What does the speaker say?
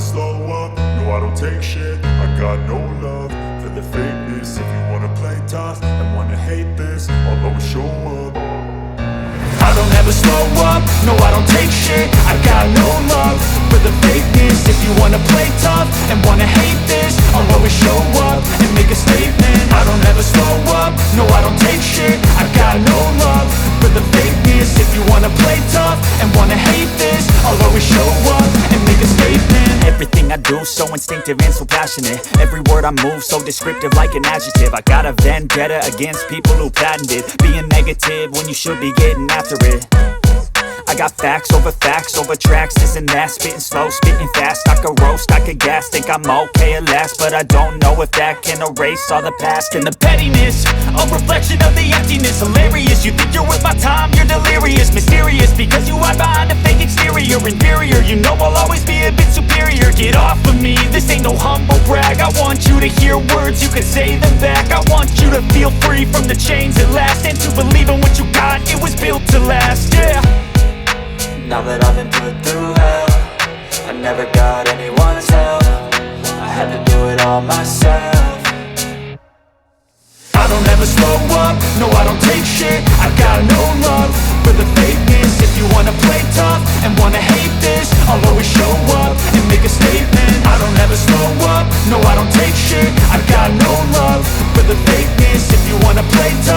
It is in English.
slow up, no I don't take shit. I got no love for the fakeness. If you wanna play tough and wanna hate this, I'll always show up. I don't ever slow up, no I don't take shit. I got no love for the fakeness. If you wanna play tough and wanna hate this, I'll always show up and make a statement. I don't ever slow up, no I don't take shit. I got no love for the fakeness. If you wanna play tough and wanna hate this, I'll always show up and make a statement. Everything I do so instinctive and so passionate. Every word I move so descriptive like an adjective. I got a vendetta against people who patented being negative when you should be getting after it. I got facts over tracks, this and that. Spitting slow, spitting fast, I could roast, I could gas. Think I'm okay at last, but I don't know if that can erase all the past. And the pettiness, a reflection of the emptiness. Hilarious, you think you're worth my time, you're delirious. Mysterious, because you hide behind a fake exterior. Inferior, you know I'll always be a bit superior. Get off of me, this ain't no humble brag. I want you to hear words, you can say them back. I want you to feel free from the chains at last, and to believe in what you got, it was built to last, yeah. Now that I've been put through hell, I never got anyone's help. I had to do it all myself. I don't ever slow up, no I don't take shit. I got no love for the fakeness. If you wanna play tough and wanna hate this, I'll always show up and make a statement. I don't ever slow up, no I don't take shit. I got no love for the fakeness. If you wanna play tough